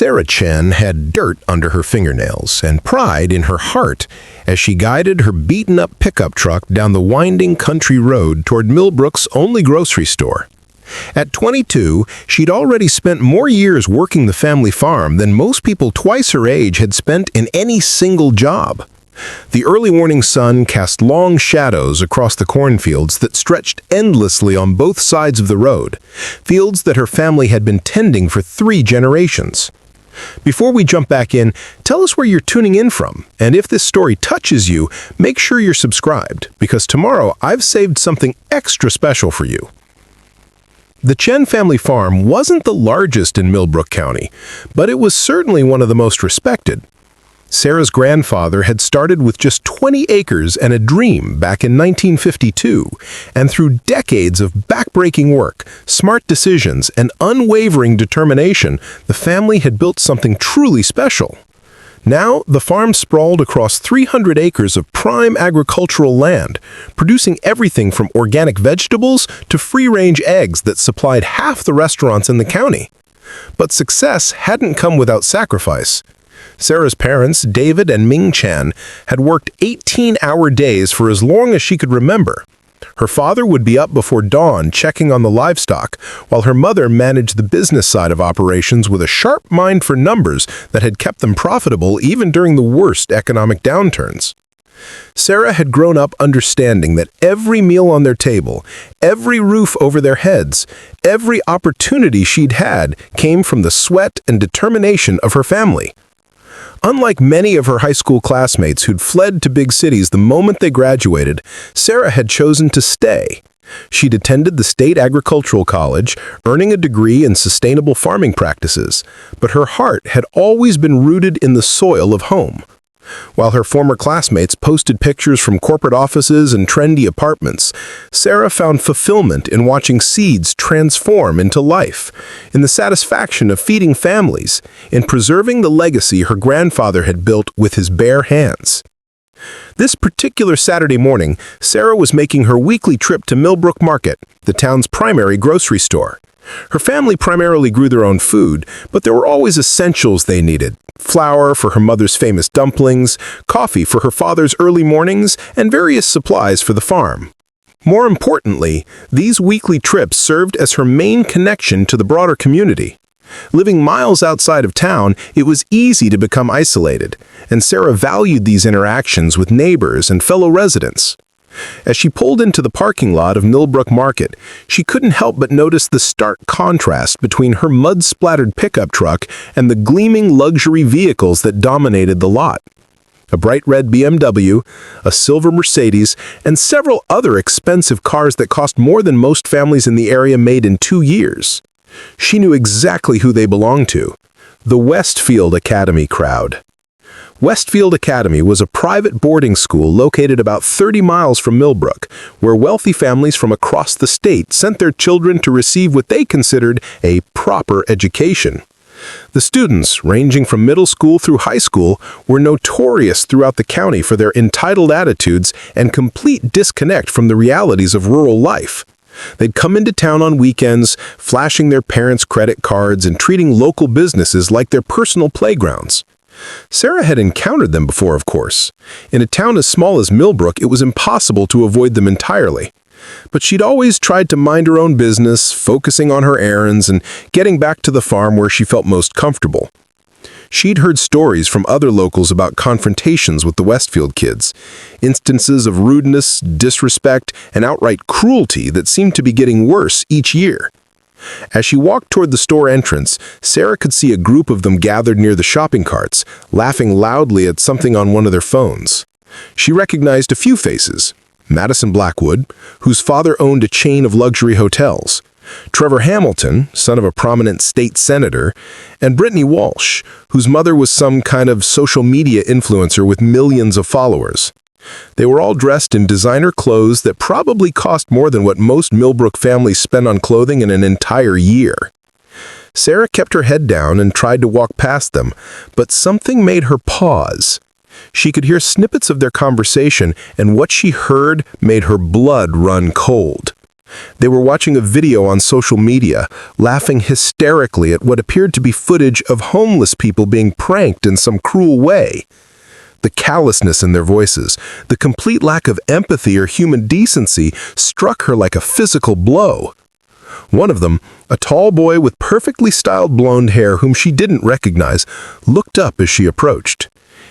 Sarah Chen had dirt under her fingernails and pride in her heart as she guided her beaten-up pickup truck down the winding country road toward Millbrook's only grocery store. At 22, she'd already spent more years working the family farm than most people twice her age had spent in any single job. The early morning sun cast long shadows across the cornfields that stretched endlessly on both sides of the road, fields that her family had been tending for 3 generations. Before we jump back in, tell us where you're tuning in from, and if this story touches you, make sure you're subscribed, because tomorrow I've saved something extra special for you. The Chen family farm wasn't the largest in Millbrook County, but it was certainly one of the most respected. Sarah's grandfather had started with just 20 acres and a dream back in 1952, and through decades of backbreaking work, smart decisions, and unwavering determination, the family had built something truly special. Now, the farm sprawled across 300 acres of prime agricultural land, producing everything from organic vegetables to free-range eggs that supplied half the restaurants in the county. But success hadn't come without sacrifice. Sarah's parents, David and Ming Chen, had worked 18-hour days for as long as she could remember. Her father would be up before dawn checking on the livestock, while her mother managed the business side of operations with a sharp mind for numbers that had kept them profitable even during the worst economic downturns. Sarah had grown up understanding that every meal on their table, every roof over their heads, every opportunity she'd had came from the sweat and determination of her family. Unlike many of her high school classmates who'd fled to big cities the moment they graduated, Sarah had chosen to stay. She'd attended the State Agricultural College, earning a degree in sustainable farming practices, but her heart had always been rooted in the soil of home. While her former classmates posted pictures from corporate offices and trendy apartments, Sarah found fulfillment in watching seeds transform into life, in the satisfaction of feeding families, in preserving the legacy her grandfather had built with his bare hands. This particular Saturday morning, Sarah was making her weekly trip to Millbrook Market, the town's primary grocery store. Her family primarily grew their own food, but there were always essentials they needed: flour for her mother's famous dumplings, coffee for her father's early mornings, and various supplies for the farm. More importantly, these weekly trips served as her main connection to the broader community. Living miles outside of town, it was easy to become isolated, and Sarah valued these interactions with neighbors and fellow residents. As she pulled into the parking lot of Millbrook Market, she couldn't help but notice the stark contrast between her mud-splattered pickup truck and the gleaming luxury vehicles that dominated the lot. A bright red BMW, a silver Mercedes, and several other expensive cars that cost more than most families in the area made in 2 years. She knew exactly who they belonged to: the Westfield Academy crowd. Westfield Academy was a private boarding school located about 30 miles from Millbrook, where wealthy families from across the state sent their children to receive what they considered a proper education. The students, ranging from middle school through high school, were notorious throughout the county for their entitled attitudes and complete disconnect from the realities of rural life. They'd come into town on weekends, flashing their parents' credit cards and treating local businesses like their personal playgrounds. Sarah had encountered them before, of course. In a town as small as Millbrook, it was impossible to avoid them entirely. But she'd always tried to mind her own business, focusing on her errands and getting back to the farm where she felt most comfortable. She'd heard stories from other locals about confrontations with the Westfield kids, instances of rudeness, disrespect, and outright cruelty that seemed to be getting worse each year. As she walked toward the store entrance, Sarah could see a group of them gathered near the shopping carts, laughing loudly at something on one of their phones. She recognized a few faces: Madison Blackwood, whose father owned a chain of luxury hotels; Trevor Hamilton, son of a prominent state senator; and Brittany Walsh, whose mother was some kind of social media influencer with millions of followers. They were all dressed in designer clothes that probably cost more than what most Millbrook families spend on clothing in an entire year. Sarah kept her head down and tried to walk past them, but something made her pause. She could hear snippets of their conversation, and what she heard made her blood run cold. They were watching a video on social media, laughing hysterically at what appeared to be footage of homeless people being pranked in some cruel way. The callousness in their voices, the complete lack of empathy or human decency struck her like a physical blow. One of them, a tall boy with perfectly styled blonde hair whom she didn't recognize, looked up as she approached.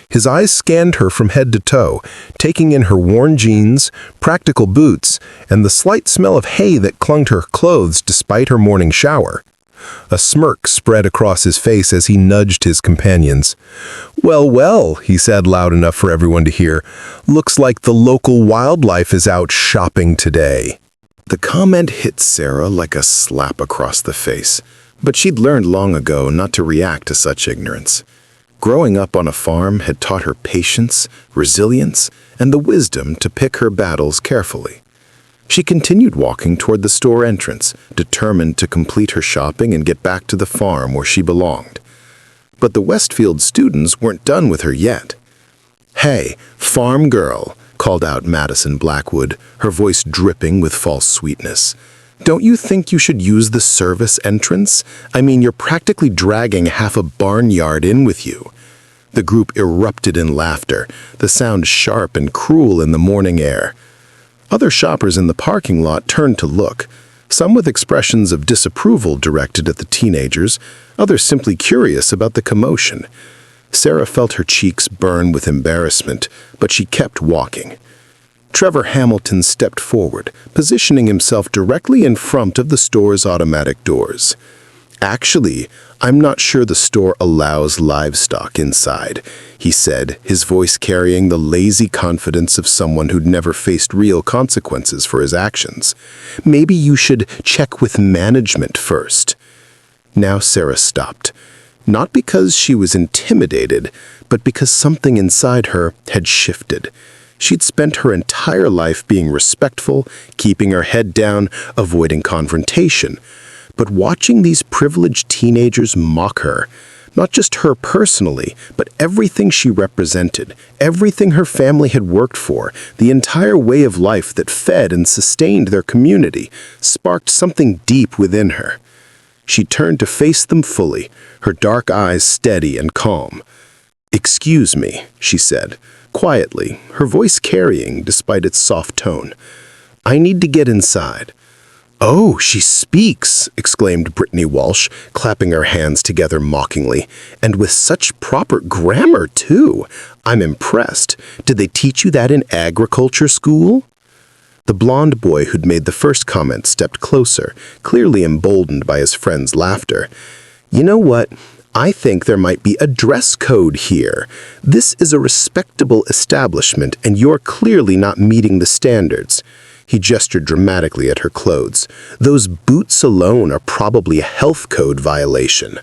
His eyes scanned her from head to toe, taking in her worn jeans, practical boots, and the slight smell of hay that clung to her clothes despite her morning shower. A smirk spread across his face as he nudged his companions. "Well, well," he said loud enough for everyone to hear, "looks like the local wildlife is out shopping today." The comment hit Sarah like a slap across the face, but she'd learned long ago not to react to such ignorance. Growing up on a farm had taught her patience, resilience, and the wisdom to pick her battles carefully. She continued walking toward the store entrance, determined to complete her shopping and get back to the farm where she belonged. But the Westfield students weren't done with her yet. "Hey, farm girl," called out Madison Blackwood, her voice dripping with false sweetness. "Don't you think you should use the service entrance? I mean, you're practically dragging half a barnyard in with you." The group erupted in laughter, the sound sharp and cruel in the morning air. Other shoppers in the parking lot turned to look, some with expressions of disapproval directed at the teenagers, others simply curious about the commotion. Sarah felt her cheeks burn with embarrassment, but she kept walking. Trevor Hamilton stepped forward, positioning himself directly in front of the store's automatic doors. "Actually, I'm not sure the store allows livestock inside," he said, his voice carrying the lazy confidence of someone who'd never faced real consequences for his actions. "Maybe you should check with management first." Now Sarah stopped, not because she was intimidated, but because something inside her had shifted. She'd spent her entire life being respectful, keeping her head down, avoiding confrontation. But watching these privileged teenagers mock her, not just her personally, but everything she represented, everything her family had worked for, the entire way of life that fed and sustained their community, sparked something deep within her. She turned to face them fully, her dark eyes steady and calm. "Excuse me," she said, quietly, her voice carrying despite its soft tone. "I need to get inside." "Oh, she speaks!" exclaimed Brittany Walsh, clapping her hands together mockingly. "And with such proper grammar, too! I'm impressed. Did they teach you that in agriculture school?" The blonde boy who'd made the first comment stepped closer, clearly emboldened by his friend's laughter. "You know what? I think there might be a dress code here. This is a respectable establishment, and you're clearly not meeting the standards." He gestured dramatically at her clothes. "Those boots alone are probably a health code violation."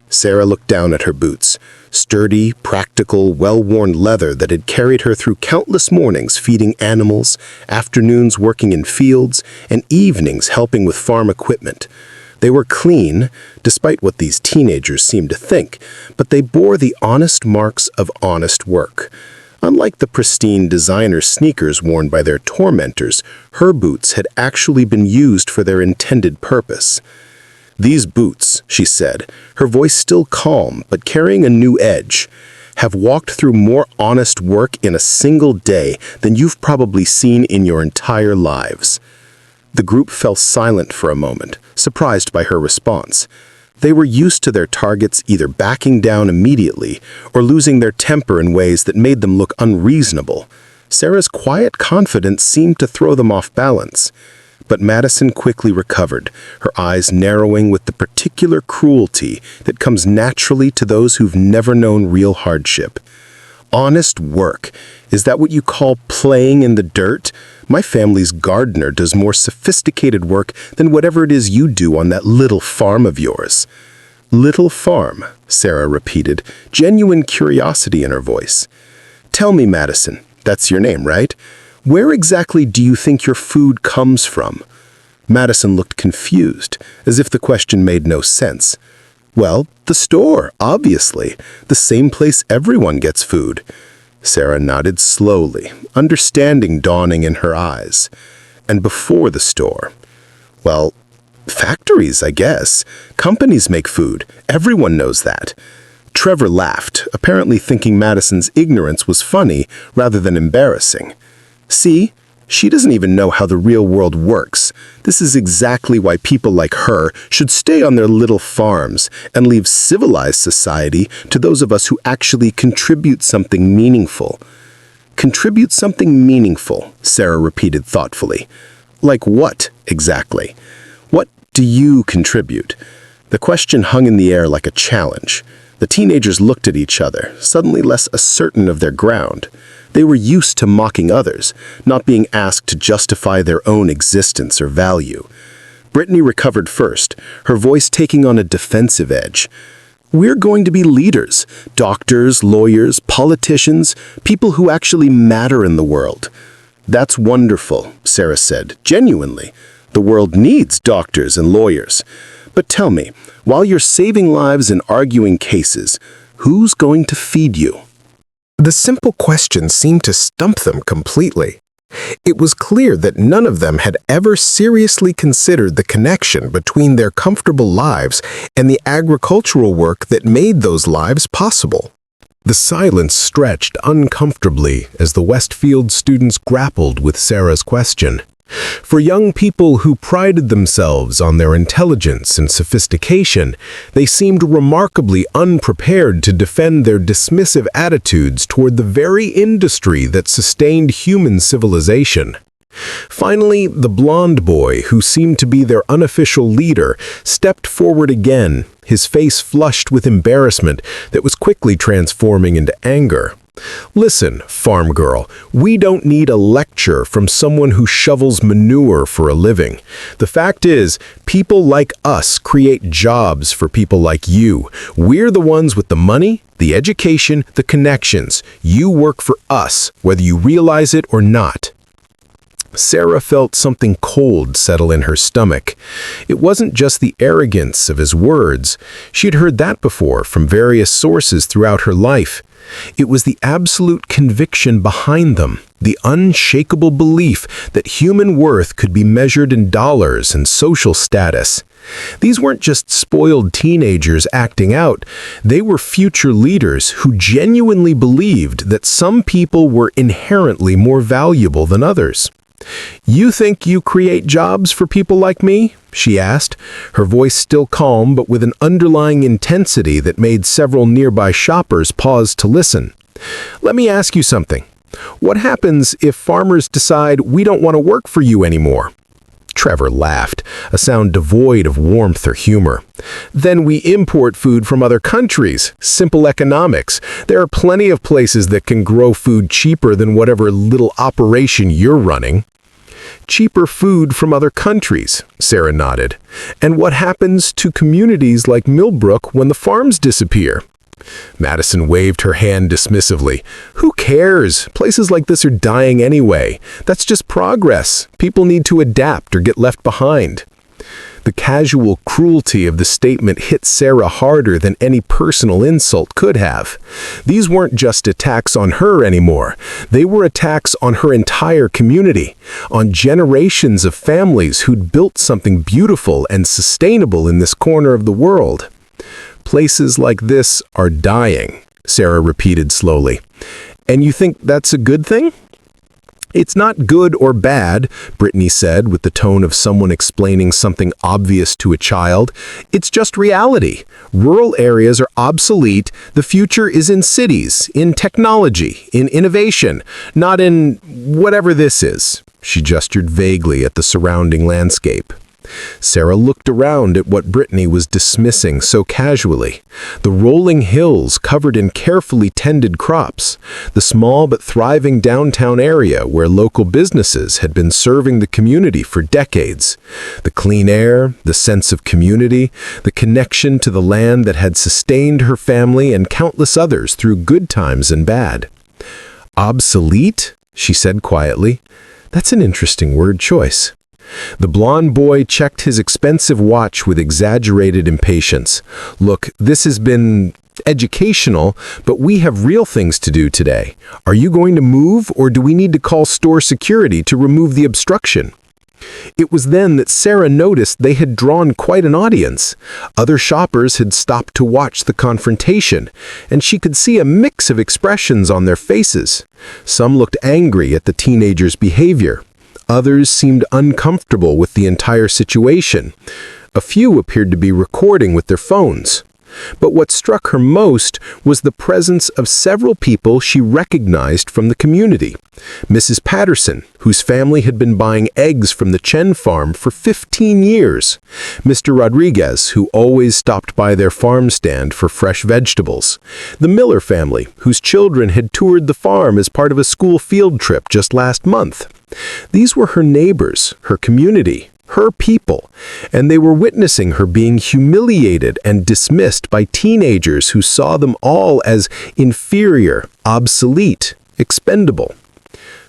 Sarah looked down at her boots, sturdy, practical, well-worn leather that had carried her through countless mornings feeding animals, afternoons working in fields, and evenings helping with farm equipment. They were clean, despite what these teenagers seemed to think, but they bore the honest marks of honest work. Unlike the pristine designer sneakers worn by their tormentors, her boots had actually been used for their intended purpose. "These boots," she said, her voice still calm but carrying a new edge, "have walked through more honest work in a single day than you've probably seen in your entire lives." The group fell silent for a moment, surprised by her response. They were used to their targets either backing down immediately or losing their temper in ways that made them look unreasonable. Sarah's quiet confidence seemed to throw them off balance. But Madison quickly recovered, her eyes narrowing with the particular cruelty that comes naturally to those who've never known real hardship. "Honest work. Is that what you call playing in the dirt? My family's gardener does more sophisticated work than whatever it is you do on that little farm of yours." "Little farm," Sarah repeated, genuine curiosity in her voice. "Tell me, Madison, that's your name, right? Where exactly do you think your food comes from?" Madison looked confused, as if the question made no sense. "Well, the store, obviously. The same place everyone gets food." Sarah nodded slowly, understanding dawning in her eyes. "And before the store, Well, factories, I guess. Companies make food. Everyone knows that. Trevor laughed, apparently thinking Madison's ignorance was funny rather than embarrassing. See? She doesn't even know how the real world works. This is exactly why people like her should stay on their little farms and leave civilized society to those of us who actually contribute something meaningful. Contribute something meaningful, Sarah repeated thoughtfully. Like what, exactly? What do you contribute? The question hung in the air like a challenge. The teenagers looked at each other, suddenly less certain of their ground. They were used to mocking others, not being asked to justify their own existence or value. Brittany recovered first, her voice taking on a defensive edge. We're going to be leaders, doctors, lawyers, politicians, people who actually matter in the world. That's wonderful, Sarah said, genuinely. The world needs doctors and lawyers. But tell me, while you're saving lives and arguing cases, who's going to feed you? The simple question seemed to stump them completely. It was clear that none of them had ever seriously considered the connection between their comfortable lives and the agricultural work that made those lives possible. The silence stretched uncomfortably as the Westfield students grappled with Sarah's question. For young people who prided themselves on their intelligence and sophistication, they seemed remarkably unprepared to defend their dismissive attitudes toward the very industry that sustained human civilization. Finally, the blond boy, who seemed to be their unofficial leader, stepped forward again, his face flushed with embarrassment that was quickly transforming into anger. Listen, farm girl, we don't need a lecture from someone who shovels manure for a living. The fact is, people like us create jobs for people like you. We're the ones with the money, the education, the connections. You work for us, whether you realize it or not. Sarah felt something cold settle in her stomach. It wasn't just the arrogance of his words. She'd heard that before from various sources throughout her life. It was the absolute conviction behind them, the unshakable belief that human worth could be measured in dollars and social status. These weren't just spoiled teenagers acting out. They were future leaders who genuinely believed that some people were inherently more valuable than others. "You think you create jobs for people like me?" she asked, her voice still calm but with an underlying intensity that made several nearby shoppers pause to listen. "Let me ask you something. What happens if farmers decide we don't want to work for you anymore?" Trevor laughed, a sound devoid of warmth or humor. "Then we import food from other countries. Simple economics. There are plenty of places that can grow food cheaper than whatever little operation you're running." "Cheaper food from other countries," Sarah nodded. "And what happens to communities like Millbrook when the farms disappear?" Madison waved her hand dismissively. "Who cares? Places like this are dying anyway. That's just progress. People need to adapt or get left behind." The casual cruelty of the statement hit Sarah harder than any personal insult could have. These weren't just attacks on her anymore. They were attacks on her entire community, on generations of families who'd built something beautiful and sustainable in this corner of the world. "Places like this are dying," Sarah repeated slowly. "And you think that's a good thing?" "It's not good or bad," Brittany said with the tone of someone explaining something obvious to a child. "It's just reality. Rural areas are obsolete. The future is in cities, in technology, in innovation, not in whatever this is." She gestured vaguely at the surrounding landscape. Sarah looked around at what Brittany was dismissing so casually. The rolling hills covered in carefully tended crops, the small but thriving downtown area where local businesses had been serving the community for decades. The clean air, the sense of community, the connection to the land that had sustained her family and countless others through good times and bad. "Obsolete?" she said quietly. "That's an interesting word choice." The blond boy checked his expensive watch with exaggerated impatience. "Look, this has been educational, but we have real things to do today. Are you going to move, or do we need to call store security to remove the obstruction?" It was then that Sarah noticed they had drawn quite an audience. Other shoppers had stopped to watch the confrontation, and she could see a mix of expressions on their faces. Some looked angry at the teenagers' behavior. Others seemed uncomfortable with the entire situation. A few appeared to be recording with their phones. But what struck her most was the presence of several people she recognized from the community. Mrs. Patterson, whose family had been buying eggs from the Chen farm for 15 years. Mr. Rodriguez, who always stopped by their farm stand for fresh vegetables. The Miller family, whose children had toured the farm as part of a school field trip just last month. These were her neighbors, her community, her people, and they were witnessing her being humiliated and dismissed by teenagers who saw them all as inferior, obsolete, expendable.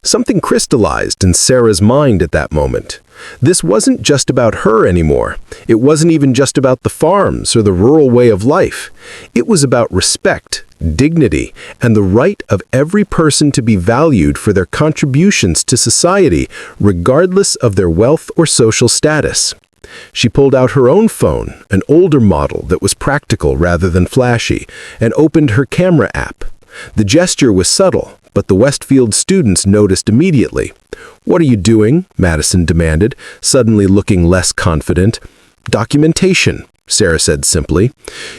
Something crystallized in Sarah's mind at that moment. This wasn't just about her anymore. It wasn't even just about the farms or the rural way of life. It was about respect, dignity, and the right of every person to be valued for their contributions to society, regardless of their wealth or social status. She pulled out her own phone, an older model that was practical rather than flashy, and opened her camera app. The gesture was subtle, but the Westfield students noticed immediately. "What are you doing?" Madison demanded, suddenly looking less confident. "Documentation," Sarah said simply.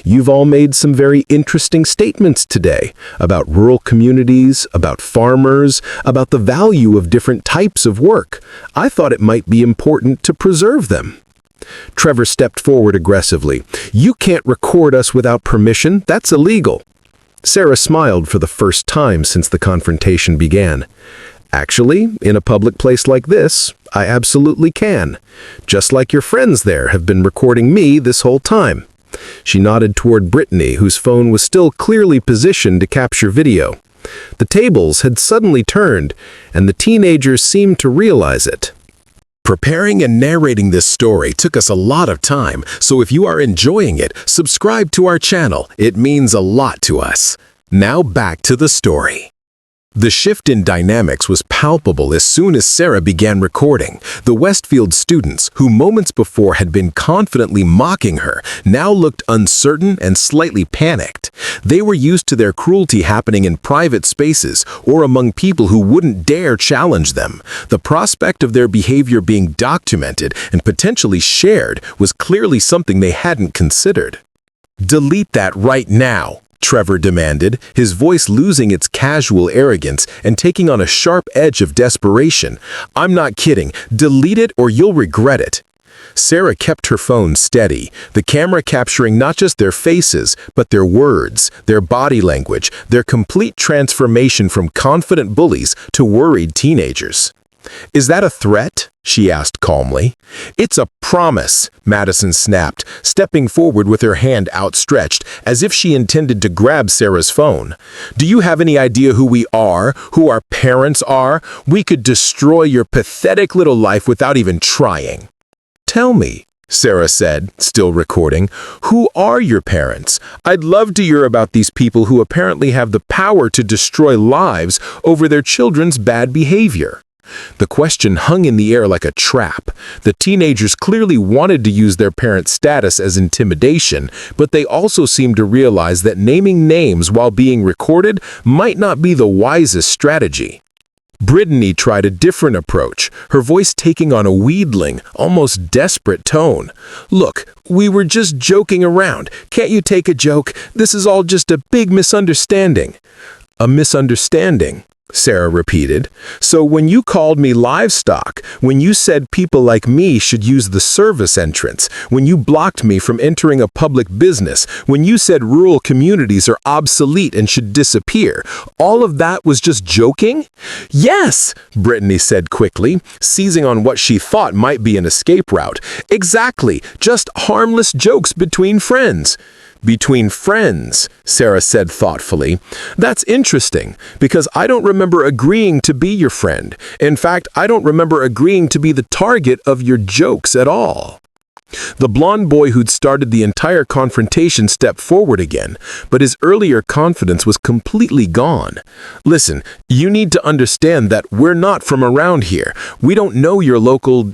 "You've all made some very interesting statements today about rural communities, about farmers, about the value of different types of work. I thought it might be important to preserve them." Trevor stepped forward aggressively. "You can't record us without permission. That's illegal." Sarah smiled for the first time since the confrontation began. "Actually, in a public place like this, I absolutely can. Just like your friends there have been recording me this whole time." She nodded toward Brittany, whose phone was still clearly positioned to capture video. The tables had suddenly turned, and the teenagers seemed to realize it. Preparing and narrating this story took us a lot of time, so if you are enjoying it, subscribe to our channel. It means a lot to us. Now back to the story. The shift in dynamics was palpable as soon as Sarah began recording. The Westfield students, who moments before had been confidently mocking her, now looked uncertain and slightly panicked. They were used to their cruelty happening in private spaces or among people who wouldn't dare challenge them. The prospect of their behavior being documented and potentially shared was clearly something they hadn't considered. "Delete that right now," Trevor demanded, his voice losing its casual arrogance and taking on a sharp edge of desperation. "I'm not kidding. Delete it or you'll regret it." Sarah kept her phone steady, the camera capturing not just their faces, but their words, their body language, their complete transformation from confident bullies to worried teenagers. "Is that a threat?" she asked calmly. "It's a promise," Madison snapped, stepping forward with her hand outstretched, as if she intended to grab Sarah's phone. "Do you have any idea who we are, who our parents are? We could destroy your pathetic little life without even trying." "Tell me," Sarah said, still recording, "who are your parents? I'd love to hear about these people who apparently have the power to destroy lives over their children's bad behavior." The question hung in the air like a trap. The teenagers clearly wanted to use their parents' status as intimidation, but they also seemed to realize that naming names while being recorded might not be the wisest strategy. Brittany tried a different approach, her voice taking on a wheedling, almost desperate tone. "Look, we were just joking around. Can't you take a joke? This is all just a big misunderstanding." "A misunderstanding?" Sarah repeated. "So when you called me livestock, when you said people like me should use the service entrance, when you blocked me from entering a public business, when you said rural communities are obsolete and should disappear, all of that was just joking?" "Yes," Brittany said quickly, seizing on what she thought might be an escape route. "Exactly, just harmless jokes between friends." "Between friends," Sarah said thoughtfully. "That's interesting, because I don't remember agreeing to be your friend. In fact, I don't remember agreeing to be the target of your jokes at all." The blond boy who'd started the entire confrontation stepped forward again, but his earlier confidence was completely gone. "Listen, you need to understand that we're not from around here. We don't know your local,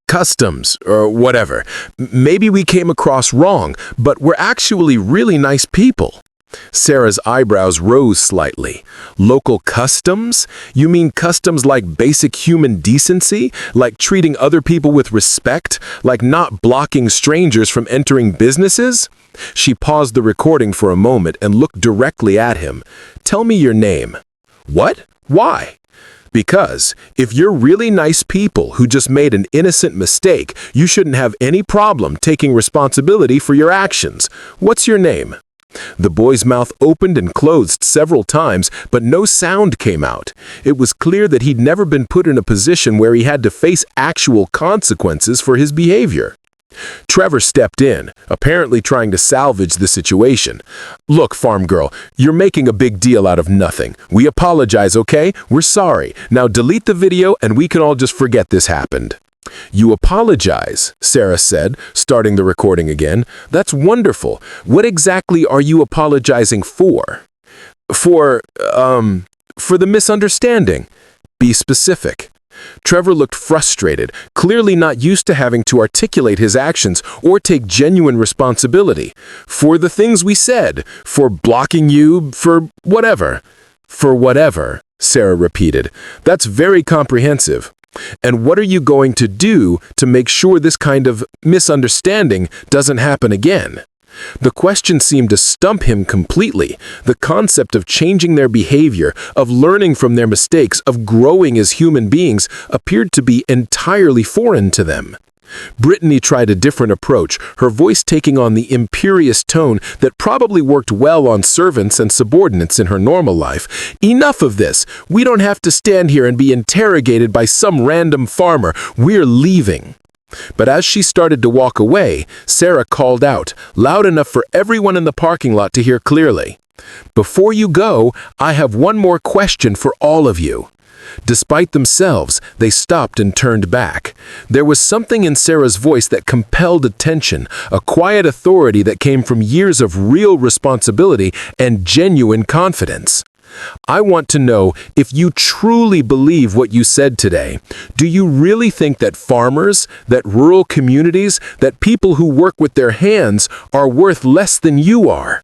customs or whatever. Maybe we came across wrong, but we're actually really nice people." Sarah's eyebrows rose slightly. "Local customs? You mean customs like basic human decency? Like treating other people with respect? Like not blocking strangers from entering businesses?" She paused the recording for a moment and looked directly at him. "Tell me your name." "What? Why?" "Because if you're really nice people who just made an innocent mistake, you shouldn't have any problem taking responsibility for your actions. What's your name?" The boy's mouth opened and closed several times, but no sound came out. It was clear that he'd never been put in a position where he had to face actual consequences for his behavior. Trevor stepped in, apparently trying to salvage the situation. "Look, farm girl, you're making a big deal out of nothing. We apologize, okay? We're sorry. Now delete the video and we can all just forget this happened." "You apologize," Sarah said, starting the recording again. "That's wonderful. What exactly are you apologizing for?" For the misunderstanding." "Be specific." Trevor looked frustrated, clearly not used to having to articulate his actions or take genuine responsibility. "For the things we said, for blocking you, for whatever." "For whatever," Sarah repeated. "That's very comprehensive. And what are you going to do to make sure this kind of misunderstanding doesn't happen again?" The question seemed to stump him completely. The concept of changing their behavior, of learning from their mistakes, of growing as human beings appeared to be entirely foreign to them. Brittany tried a different approach, her voice taking on the imperious tone that probably worked well on servants and subordinates in her normal life. "Enough of this. We don't have to stand here and be interrogated by some random farmer. We're leaving." But as she started to walk away, Sarah called out, loud enough for everyone in the parking lot to hear clearly. "Before you go, I have one more question for all of you." Despite themselves, they stopped and turned back. There was something in Sarah's voice that compelled attention, a quiet authority that came from years of real responsibility and genuine confidence. "I want to know if you truly believe what you said today. Do you really think that farmers, that rural communities, that people who work with their hands are worth less than you are?"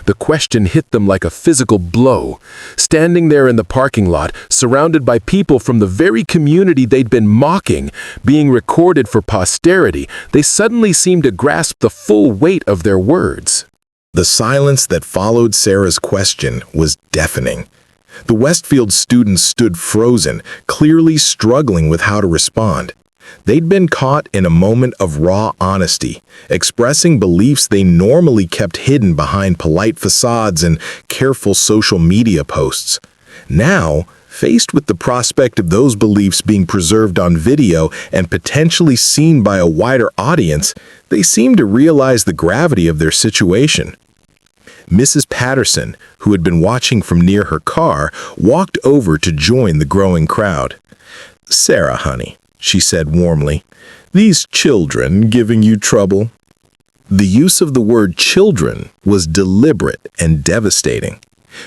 The question hit them like a physical blow. Standing there in the parking lot, surrounded by people from the very community they'd been mocking, being recorded for posterity, they suddenly seemed to grasp the full weight of their words. The silence that followed Sarah's question was deafening. The Westfield students stood frozen, clearly struggling with how to respond. They'd been caught in a moment of raw honesty, expressing beliefs they normally kept hidden behind polite facades and careful social media posts. Now, faced with the prospect of those beliefs being preserved on video and potentially seen by a wider audience, they seemed to realize the gravity of their situation. Mrs. Patterson, who had been watching from near her car, walked over to join the growing crowd. "Sarah, honey," she said warmly, "these children giving you trouble?" The use of the word children was deliberate and devastating.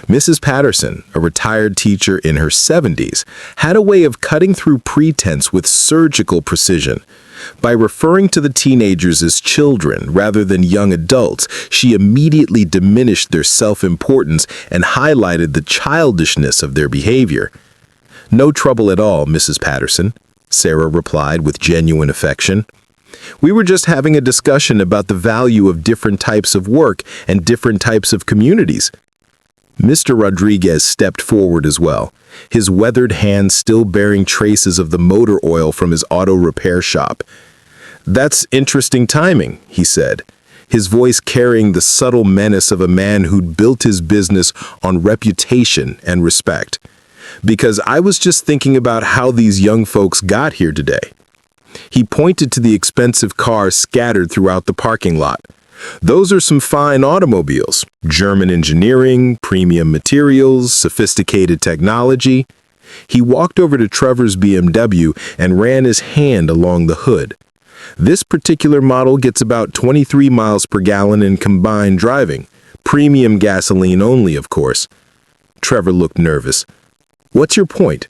Mrs. Patterson, a retired teacher in her 70s, had a way of cutting through pretense with surgical precision. By referring to the teenagers as children rather than young adults, she immediately diminished their self-importance and highlighted the childishness of their behavior. "No trouble at all, Mrs. Patterson," Sarah replied with genuine affection. "We were just having a discussion about the value of different types of work and different types of communities." Mr. Rodriguez stepped forward as well, his weathered hands still bearing traces of the motor oil from his auto repair shop. "That's interesting timing," he said, his voice carrying the subtle menace of a man who'd built his business on reputation and respect. "Because I was just thinking about how these young folks got here today." He pointed to the expensive cars scattered throughout the parking lot. "Those are some fine automobiles. German engineering, premium materials, sophisticated technology." He walked over to Trevor's BMW and ran his hand along the hood. This particular model gets about 23 miles per gallon in combined driving. Premium gasoline only, of course. Trevor looked nervous. What's your point?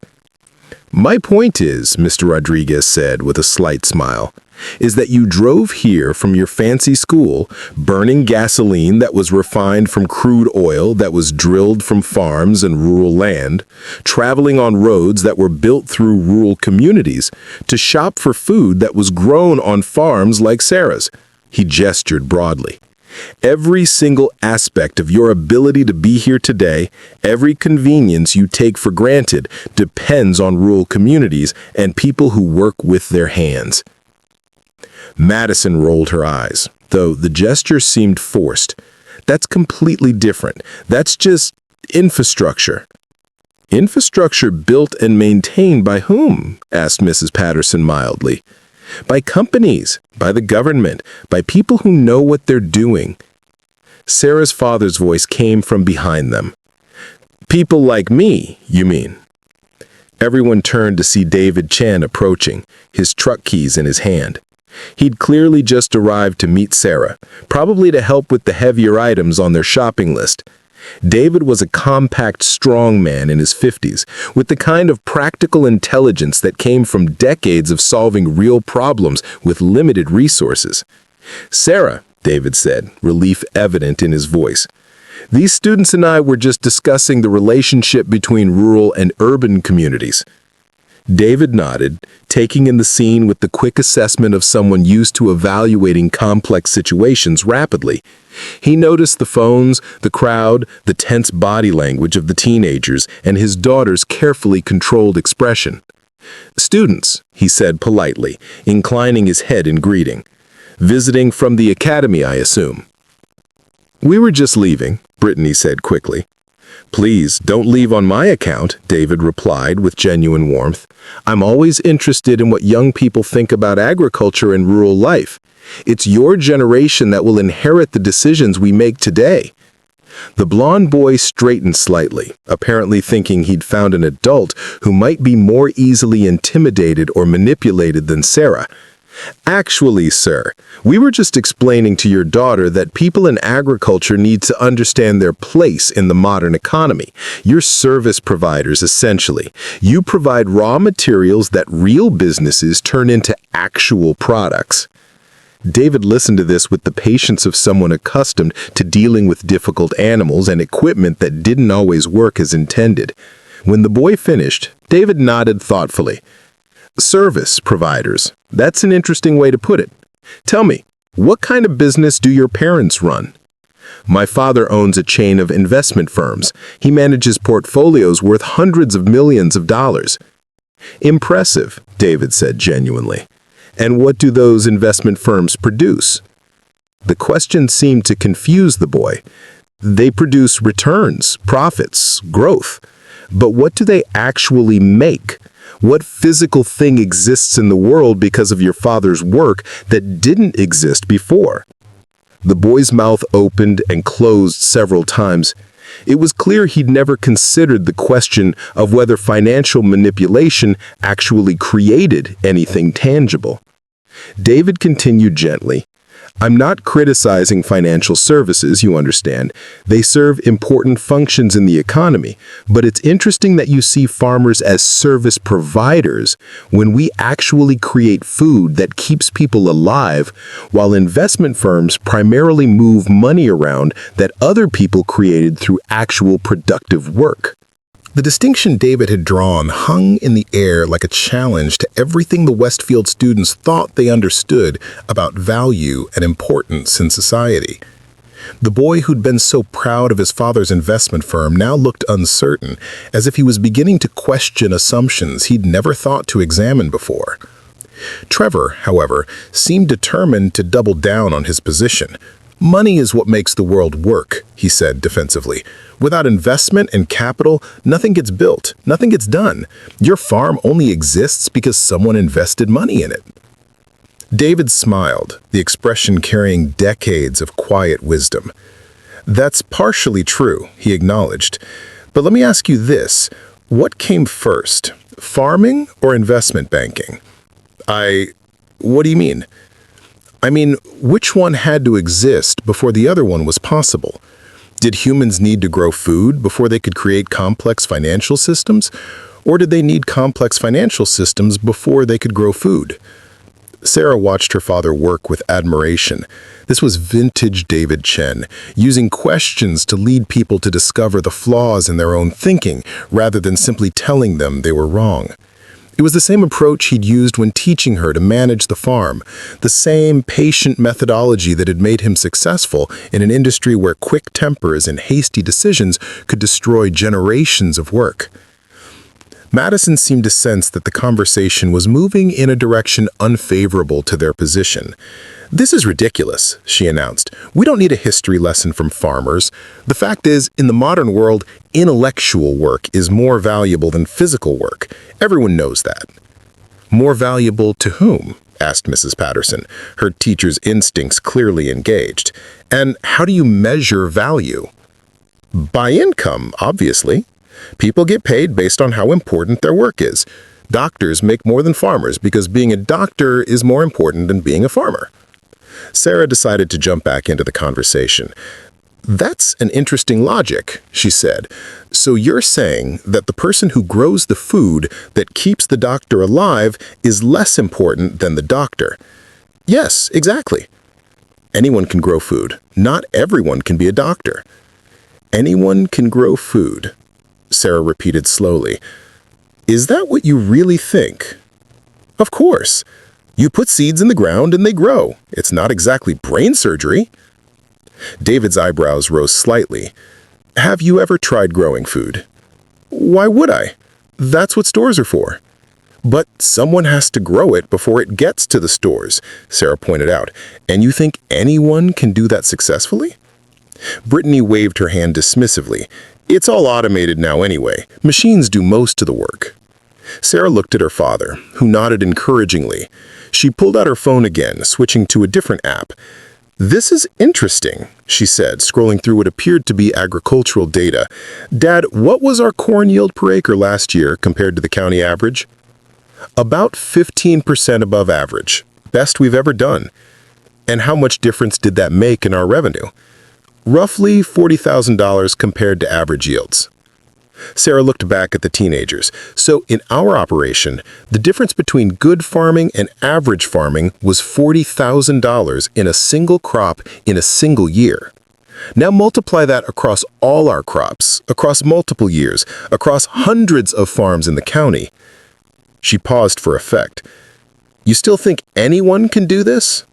My point is, Mr. Rodriguez said with a slight smile, is that you drove here from your fancy school, burning gasoline that was refined from crude oil that was drilled from farms and rural land, traveling on roads that were built through rural communities, to shop for food that was grown on farms like Sarah's. He gestured broadly. Every single aspect of your ability to be here today, every convenience you take for granted, depends on rural communities and people who work with their hands. Madison rolled her eyes, though the gesture seemed forced. That's completely different. That's just infrastructure. Infrastructure built and maintained by whom? Asked Mrs. Patterson mildly. By companies, by the government, by people who know what they're doing. Sarah's father's voice came from behind them. People like me, you mean? Everyone turned to see David Chen approaching, his truck keys in his hand. He'd clearly just arrived to meet Sarah, probably to help with the heavier items on their shopping list. David was a compact, strong man in his 50s, with the kind of practical intelligence that came from decades of solving real problems with limited resources. Sarah, David said, relief evident in his voice. These students and I were just discussing the relationship between rural and urban communities. David nodded, taking in the scene with the quick assessment of someone used to evaluating complex situations rapidly. He noticed the phones, the crowd, the tense body language of the teenagers, and his daughter's carefully controlled expression. "Students," he said politely, inclining his head in greeting. "Visiting from the academy, I assume." "We were just leaving," Brittany said quickly. "Please, don't leave on my account," David replied with genuine warmth. "I'm always interested in what young people think about agriculture and rural life. It's your generation that will inherit the decisions we make today." The blond boy straightened slightly, apparently thinking he'd found an adult who might be more easily intimidated or manipulated than Sarah. "Actually, sir, we were just explaining to your daughter that people in agriculture need to understand their place in the modern economy. You're service providers, essentially. You provide raw materials that real businesses turn into actual products." David listened to this with the patience of someone accustomed to dealing with difficult animals and equipment that didn't always work as intended. When the boy finished, David nodded thoughtfully. "Service providers. That's an interesting way to put it. Tell me, what kind of business do your parents run?" "My father owns a chain of investment firms. He manages portfolios worth hundreds of millions of dollars." "Impressive," David said genuinely. "And what do those investment firms produce?" The question seemed to confuse the boy. "They produce returns, profits, growth. But what do they actually make? What physical thing exists in the world because of your father's work that didn't exist before?" The boy's mouth opened and closed several times. It was clear he'd never considered the question of whether financial manipulation actually created anything tangible. David continued gently. "I'm not criticizing financial services, you understand. They serve important functions in the economy. But it's interesting that you see farmers as service providers when we actually create food that keeps people alive, while investment firms primarily move money around that other people created through actual productive work." The distinction David had drawn hung in the air like a challenge to everything the Westfield students thought they understood about value and importance in society. The boy who'd been so proud of his father's investment firm now looked uncertain, as if he was beginning to question assumptions he'd never thought to examine before. Trevor, however, seemed determined to double down on his position. "Money is what makes the world work," he said defensively. "Without investment and capital, nothing gets built, nothing gets done. Your farm only exists because someone invested money in it." David smiled, the expression carrying decades of quiet wisdom. "That's partially true," he acknowledged. "But let me ask you this. What came first, farming or investment banking?" What do you mean? I mean, which one had to exist before the other one was possible? Did humans need to grow food before they could create complex financial systems? Or did they need complex financial systems before they could grow food? Sarah watched her father work with admiration. This was vintage David Chen, using questions to lead people to discover the flaws in their own thinking rather than simply telling them they were wrong. It was the same approach he'd used when teaching her to manage the farm, the same patient methodology that had made him successful in an industry where quick tempers and hasty decisions could destroy generations of work. Madison seemed to sense that the conversation was moving in a direction unfavorable to their position. "This is ridiculous," she announced. "We don't need a history lesson from farmers. The fact is, in the modern world, intellectual work is more valuable than physical work. Everyone knows that." "More valuable to whom?" asked Mrs. Patterson, her teacher's instincts clearly engaged. "And how do you measure value?" "By income, obviously. People get paid based on how important their work is. Doctors make more than farmers because being a doctor is more important than being a farmer." Sarah decided to jump back into the conversation. "That's an interesting logic," she said. "So you're saying that the person who grows the food that keeps the doctor alive is less important than the doctor?" "Yes, exactly." "Anyone can grow food. Not everyone can be a doctor." "Anyone can grow food," Sarah repeated slowly. "Is that what you really think?" "Of course. You put seeds in the ground and they grow. It's not exactly brain surgery." David's eyebrows rose slightly. "Have you ever tried growing food?" "Why would I? That's what stores are for." "But someone has to grow it before it gets to the stores," Sarah pointed out. "And you think anyone can do that successfully?" Brittany waved her hand dismissively. "It's all automated now anyway. Machines do most of the work." Sarah looked at her father, who nodded encouragingly. She pulled out her phone again, switching to a different app. "This is interesting," she said, scrolling through what appeared to be agricultural data. "Dad, what was our corn yield per acre last year compared to the county average?" "About 15% above average. Best we've ever done." "And how much difference did that make in our revenue?" "Roughly $40,000 compared to average yields." Sarah looked back at the teenagers. "So in our operation, the difference between good farming and average farming was $40,000 in a single crop in a single year. Now multiply that across all our crops, across multiple years, across hundreds of farms in the county." She paused for effect. "You still think anyone can do this?"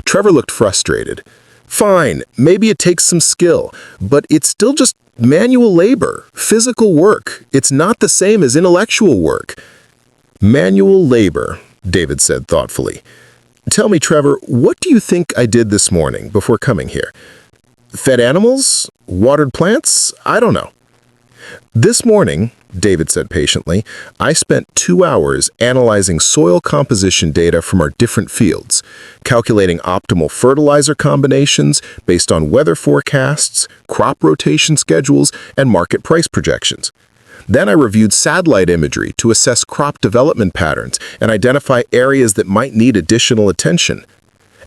Trevor looked frustrated. "Fine, maybe it takes some skill, but it's still just manual labor, physical work. It's not the same as intellectual work." "Manual labor," David said thoughtfully. "Tell me, Trevor, what do you think I did this morning before coming here? Fed animals? Watered plants? I don't know." "This morning," David said patiently, "I spent 2 hours analyzing soil composition data from our different fields, calculating optimal fertilizer combinations based on weather forecasts, crop rotation schedules, and market price projections. Then I reviewed satellite imagery to assess crop development patterns and identify areas that might need additional attention.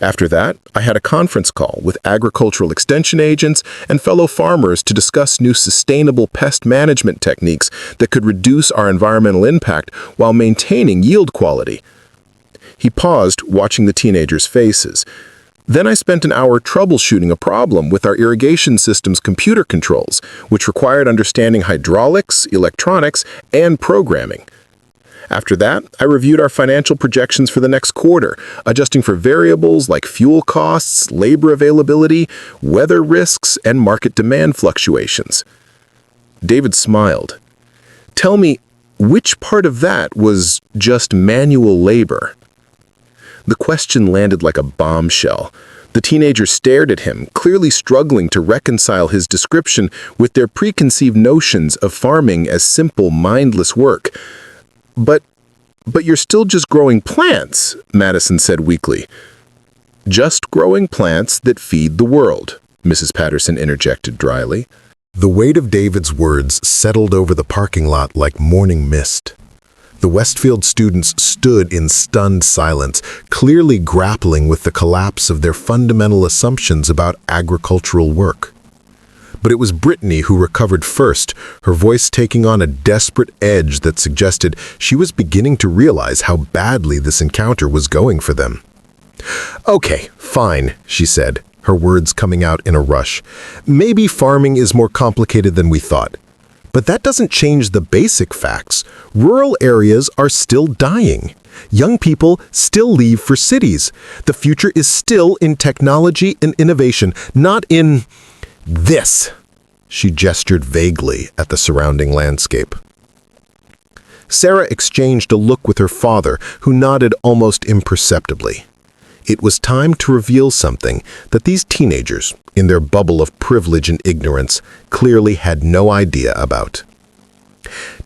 After that, I had a conference call with agricultural extension agents and fellow farmers to discuss new sustainable pest management techniques that could reduce our environmental impact while maintaining yield quality." He paused, watching the teenagers' faces. "Then I spent an hour troubleshooting a problem with our irrigation system's computer controls, which required understanding hydraulics, electronics, and programming. After that, I reviewed our financial projections for the next quarter, adjusting for variables like fuel costs, labor availability, weather risks, and market demand fluctuations." David smiled. "Tell me, which part of that was just manual labor?" The question landed like a bombshell. The teenager stared at him, clearly struggling to reconcile his description with their preconceived notions of farming as simple, mindless work. But you're still just growing plants," Madison said weakly. "Just growing plants that feed the world," Mrs. Patterson interjected dryly. The weight of David's words settled over the parking lot like morning mist. The Westfield students stood in stunned silence, clearly grappling with the collapse of their fundamental assumptions about agricultural work. But it was Brittany who recovered first, her voice taking on a desperate edge that suggested she was beginning to realize how badly this encounter was going for them. "Okay, fine," she said, her words coming out in a rush. "Maybe farming is more complicated than we thought. But that doesn't change the basic facts. Rural areas are still dying. Young people still leave for cities. The future is still in technology and innovation, not in this." She gestured vaguely at the surrounding landscape. Sarah exchanged a look with her father, who nodded almost imperceptibly. It was time to reveal something that these teenagers, in their bubble of privilege and ignorance, clearly had no idea about.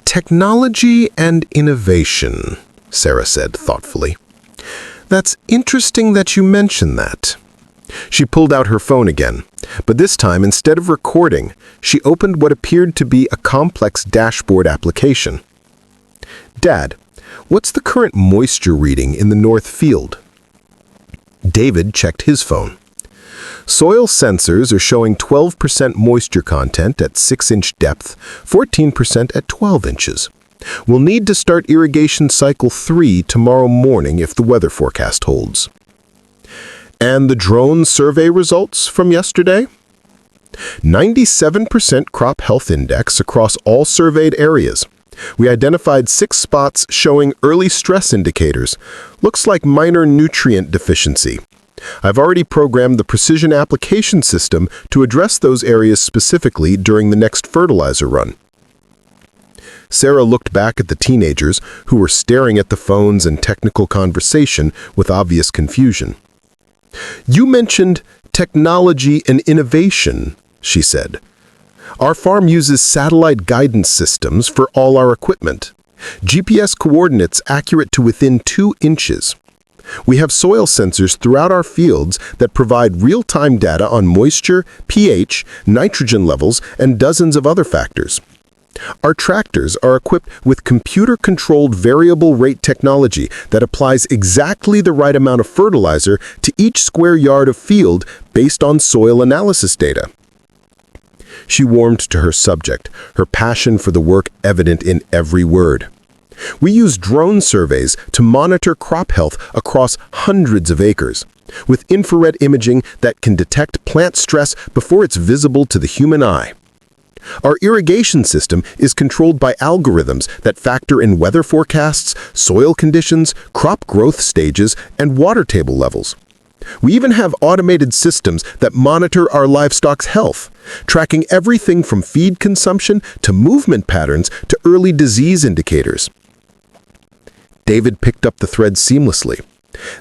"Technology and innovation," Sarah said thoughtfully. "That's interesting that you mention that." She pulled out her phone again, but this time, instead of recording, she opened what appeared to be a complex dashboard application. "Dad, what's the current moisture reading in the North Field?" David checked his phone. "Soil sensors are showing 12% moisture content at 6-inch depth, 14% at 12 inches. We'll need to start irrigation cycle 3 tomorrow morning if the weather forecast holds." "And the drone survey results from yesterday?" 97% crop health index across all surveyed areas. We identified 6 spots showing early stress indicators. Looks like minor nutrient deficiency. I've already programmed the precision application system to address those areas specifically during the next fertilizer run. Sarah looked back at the teenagers, who were staring at the phones and technical conversation with obvious confusion. "You mentioned technology and innovation," she said. "Our farm uses satellite guidance systems for all our equipment. GPS coordinates accurate to within 2 inches. We have soil sensors throughout our fields that provide real-time data on moisture, pH, nitrogen levels, and dozens of other factors. Our tractors are equipped with computer-controlled variable rate technology that applies exactly the right amount of fertilizer to each square yard of field based on soil analysis data." She warmed to her subject, her passion for the work evident in every word. "We use drone surveys to monitor crop health across hundreds of acres, with infrared imaging that can detect plant stress before it's visible to the human eye. Our irrigation system is controlled by algorithms that factor in weather forecasts, soil conditions, crop growth stages, and water table levels. We even have automated systems that monitor our livestock's health, tracking everything from feed consumption to movement patterns to early disease indicators." David picked up the thread seamlessly.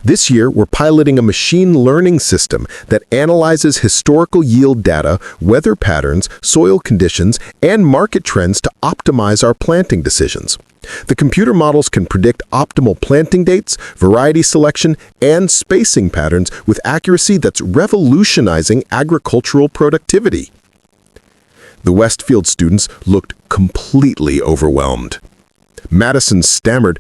"This year, we're piloting a machine learning system that analyzes historical yield data, weather patterns, soil conditions, and market trends to optimize our planting decisions. The computer models can predict optimal planting dates, variety selection, and spacing patterns with accuracy that's revolutionizing agricultural productivity." The Westfield students looked completely overwhelmed. Madison stammered,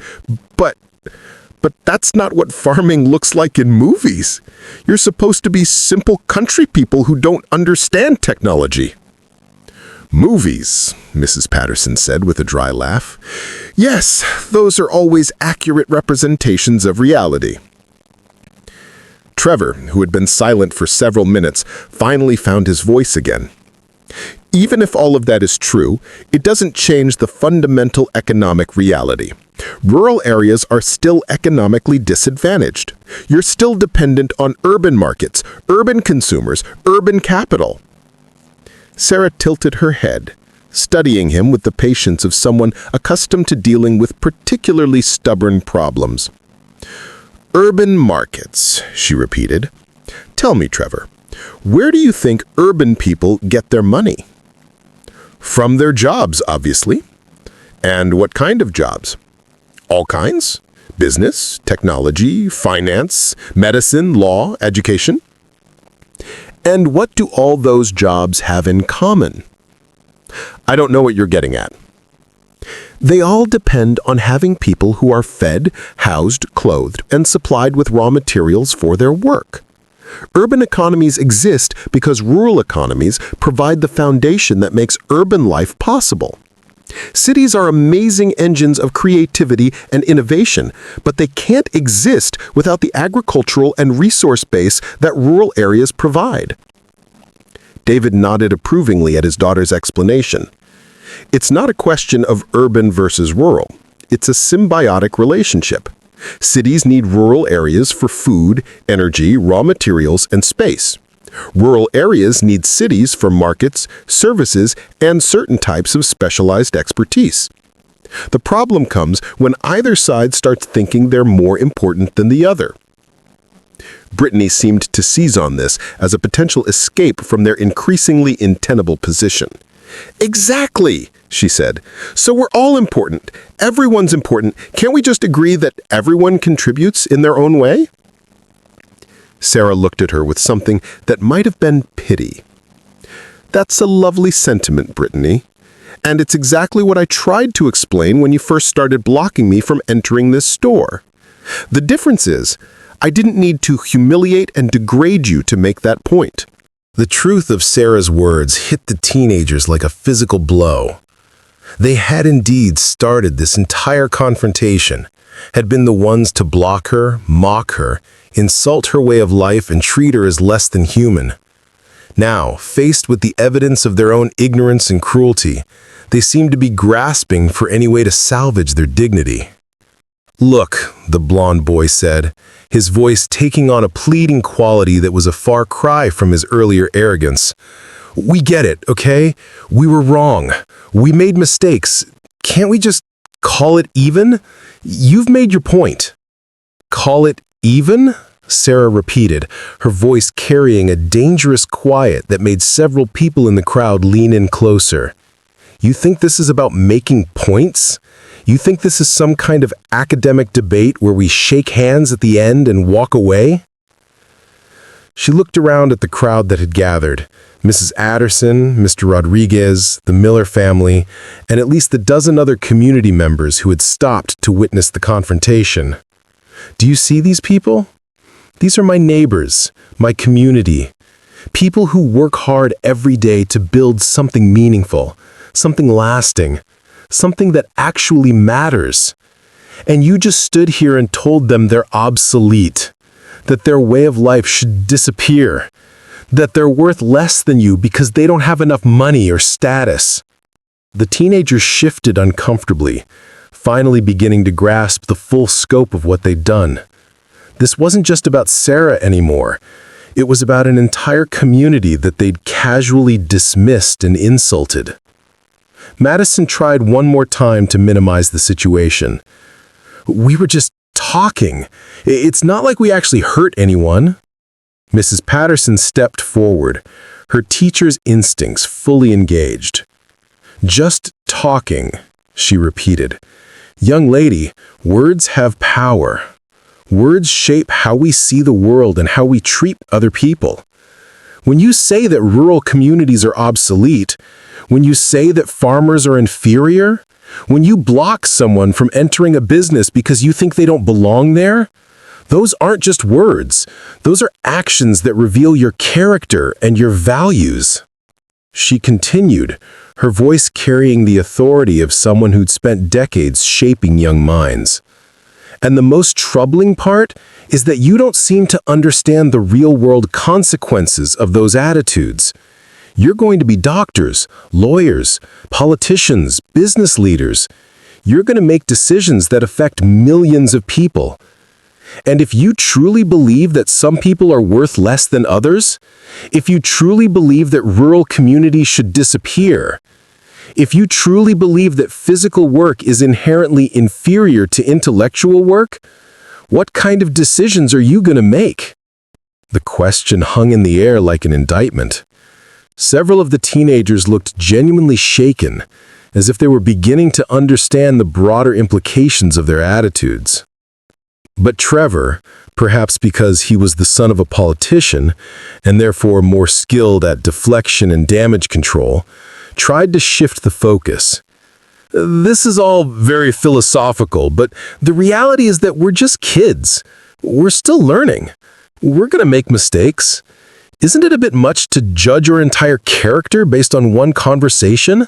But that's not what farming looks like in movies. You're supposed to be simple country people who don't understand technology." "Movies," Mrs. Patterson said with a dry laugh. "Yes, those are always accurate representations of reality." Trevor, who had been silent for several minutes, finally found his voice again. "Even if all of that is true, it doesn't change the fundamental economic reality. Rural areas are still economically disadvantaged. You're still dependent on urban markets, urban consumers, urban capital." Sarah tilted her head, studying him with the patience of someone accustomed to dealing with particularly stubborn problems. "Urban markets," she repeated. "Tell me, Trevor, where do you think urban people get their money?" "From their jobs, obviously." "And what kind of jobs?" "All kinds. Business, technology, finance, medicine, law, education." "And what do all those jobs have in common?" "I don't know what you're getting at." They all depend on having people who are fed, housed, clothed, and supplied with raw materials for their work. Urban economies exist because rural economies provide the foundation that makes urban life possible. Cities are amazing engines of creativity and innovation, but they can't exist without the agricultural and resource base that rural areas provide. David nodded approvingly at his daughter's explanation. It's not a question of urban versus rural. It's a symbiotic relationship. Cities need rural areas for food, energy, raw materials, and space. Rural areas need cities for markets, services, and certain types of specialized expertise. The problem comes when either side starts thinking they're more important than the other. Brittany seemed to seize on this as a potential escape from their increasingly untenable position. "Exactly," she said. "So we're all important. Everyone's important. Can't we just agree that everyone contributes in their own way?" Sarah looked at her with something that might have been pity. "That's a lovely sentiment, Brittany. And it's exactly what I tried to explain when you first started blocking me from entering this store. The difference is, I didn't need to humiliate and degrade you to make that point." The truth of Sarah's words hit the teenagers like a physical blow. They had indeed started this entire confrontation, had been the ones to block her, mock her, insult her way of life, and treat her as less than human. Now, faced with the evidence of their own ignorance and cruelty, they seemed to be grasping for any way to salvage their dignity. "Look," the blond boy said, his voice taking on a pleading quality that was a far cry from his earlier arrogance. "We get it, okay? We were wrong. We made mistakes. Can't we just call it even? You've made your point." "Call it even?" Sarah repeated, her voice carrying a dangerous quiet that made several people in the crowd lean in closer. "You think this is about making points? You think this is some kind of academic debate where we shake hands at the end and walk away?" She looked around at the crowd that had gathered. Mrs. Adderson, Mr. Rodriguez, the Miller family, and at least a dozen other community members who had stopped to witness the confrontation. "Do you see these people? These are my neighbors, my community. People who work hard every day to build something meaningful, something lasting, something that actually matters. And you just stood here and told them they're obsolete, that their way of life should disappear, that they're worth less than you because they don't have enough money or status." The teenagers shifted uncomfortably, finally beginning to grasp the full scope of what they'd done. This wasn't just about Sarah anymore. It was about an entire community that they'd casually dismissed and insulted. Madison tried one more time to minimize the situation. "We were just talking. It's not like we actually hurt anyone." Mrs. Patterson stepped forward, her teacher's instincts fully engaged. "Just talking," she repeated. "Young lady, words have power. Words shape how we see the world and how we treat other people. When you say that rural communities are obsolete, when you say that farmers are inferior, when you block someone from entering a business because you think they don't belong there, those aren't just words. Those are actions that reveal your character and your values." She continued, her voice carrying the authority of someone who'd spent decades shaping young minds. "And the most troubling part is that you don't seem to understand the real-world consequences of those attitudes. You're going to be doctors, lawyers, politicians, business leaders. You're going to make decisions that affect millions of people. And if you truly believe that some people are worth less than others, if you truly believe that rural communities should disappear, if you truly believe that physical work is inherently inferior to intellectual work, what kind of decisions are you going to make?" The question hung in the air like an indictment. Several of the teenagers looked genuinely shaken, as if they were beginning to understand the broader implications of their attitudes. But Trevor, perhaps because he was the son of a politician, and therefore more skilled at deflection and damage control, tried to shift the focus. This is all very philosophical, but the reality is that we're just kids. We're still learning. We're going to make mistakes. Isn't it a bit much to judge your entire character based on one conversation?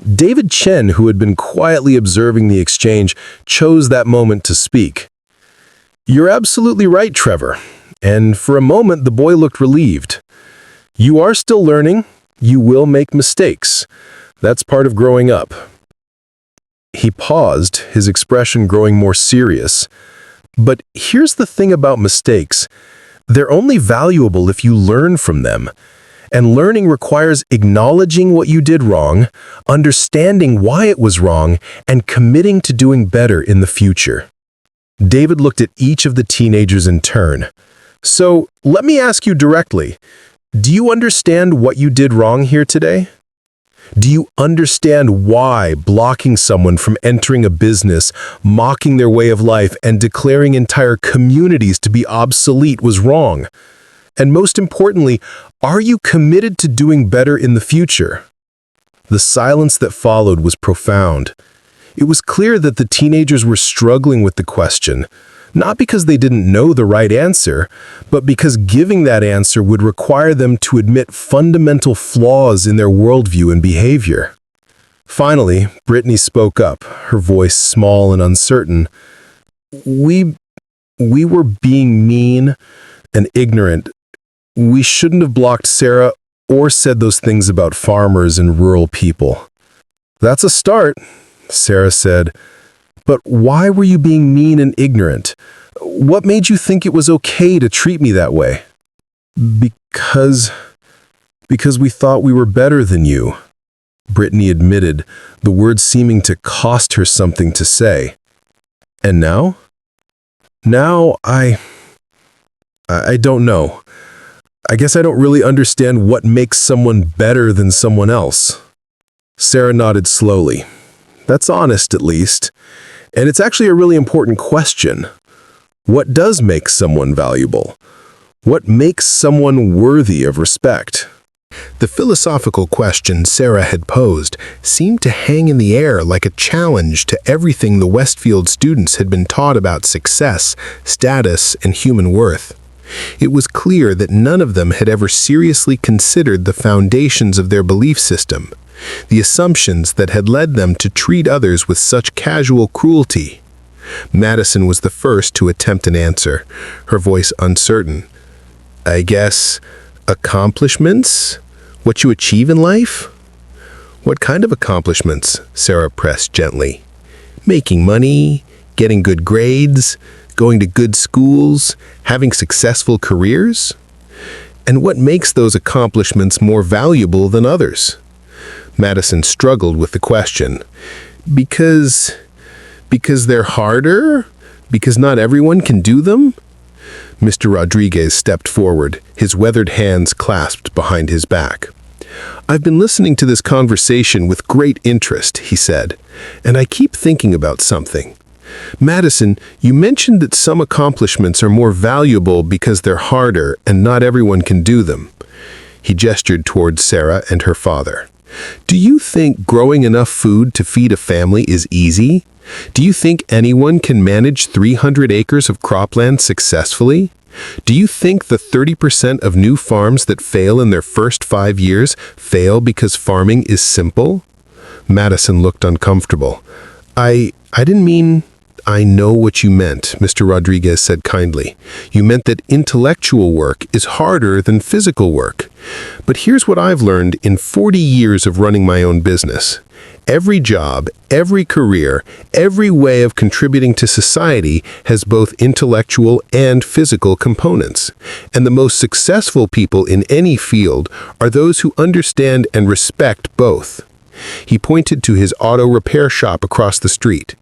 David Chen, who had been quietly observing the exchange, chose that moment to speak. "You're absolutely right, Trevor." And for a moment, the boy looked relieved. "You are still learning. You will make mistakes. That's part of growing up." He paused, his expression growing more serious. "But here's the thing about mistakes. They're only valuable if you learn from them. And learning requires acknowledging what you did wrong, understanding why it was wrong, and committing to doing better in the future." David looked at each of the teenagers in turn. "So, let me ask you directly, do you understand what you did wrong here today? Do you understand why blocking someone from entering a business, mocking their way of life, and declaring entire communities to be obsolete was wrong? And most importantly, are you committed to doing better in the future?" The silence that followed was profound. It was clear that the teenagers were struggling with the question, not because they didn't know the right answer, but because giving that answer would require them to admit fundamental flaws in their worldview and behavior. Finally, Brittany spoke up, her voice small and uncertain. We were being mean and ignorant. We shouldn't have blocked Sarah or said those things about farmers and rural people." "That's a start," Sarah said. "But why were you being mean and ignorant? What made you think it was okay to treat me that way?" Because we thought we were better than you," Brittany admitted, the words seeming to cost her something to say. "And now?" "Now, I don't know. I guess I don't really understand what makes someone better than someone else." Sarah nodded slowly. "That's honest, at least. And it's actually a really important question. What does make someone valuable? What makes someone worthy of respect?" The philosophical question Sarah had posed seemed to hang in the air like a challenge to everything the Westfield students had been taught about success, status, and human worth. It was clear that none of them had ever seriously considered the foundations of their belief system, the assumptions that had led them to treat others with such casual cruelty. Madison was the first to attempt an answer, her voice uncertain. "I guess, accomplishments? What you achieve in life?" "What kind of accomplishments?" Sarah pressed gently. "Making money, getting good grades, going to good schools, having successful careers? And what makes those accomplishments more valuable than others?" Madison struggled with the question. Because they're harder? Because not everyone can do them?" Mr. Rodriguez stepped forward, his weathered hands clasped behind his back. "I've been listening to this conversation with great interest," he said, "and I keep thinking about something. Madison, you mentioned that some accomplishments are more valuable because they're harder and not everyone can do them." He gestured towards Sarah and her father. "Do you think growing enough food to feed a family is easy? Do you think anyone can manage 300 acres of cropland successfully? Do you think the 30% of new farms that fail in their first 5 years fail because farming is simple?" Madison looked uncomfortable. I didn't mean..." "I know what you meant," Mr. Rodriguez said kindly. "You meant that intellectual work is harder than physical work. But here's what I've learned in 40 years of running my own business. Every job, every career, every way of contributing to society has both intellectual and physical components. And the most successful people in any field are those who understand and respect both." He pointed to his auto repair shop across the street.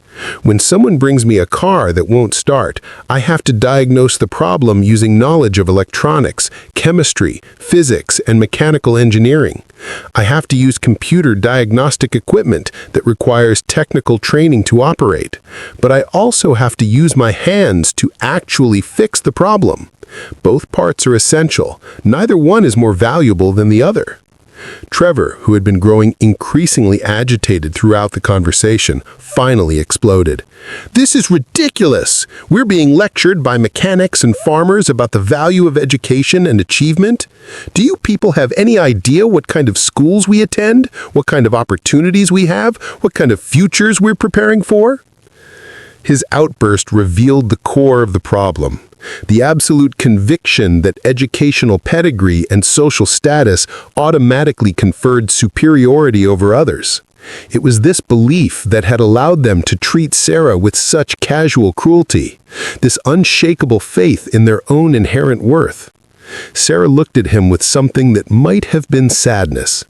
"When someone brings me a car that won't start, I have to diagnose the problem using knowledge of electronics, chemistry, physics, and mechanical engineering. I have to use computer diagnostic equipment that requires technical training to operate. But I also have to use my hands to actually fix the problem. Both parts are essential. Neither one is more valuable than the other." Trevor, who had been growing increasingly agitated throughout the conversation, finally exploded. "This is ridiculous! We're being lectured by mechanics and farmers about the value of education and achievement. Do you people have any idea what kind of schools we attend? What kind of opportunities we have? What kind of futures we're preparing for?" His outburst revealed the core of the problem. The absolute conviction that educational pedigree and social status automatically conferred superiority over others. It was this belief that had allowed them to treat Sarah with such casual cruelty, this unshakable faith in their own inherent worth. Sarah looked at him with something that might have been sadness.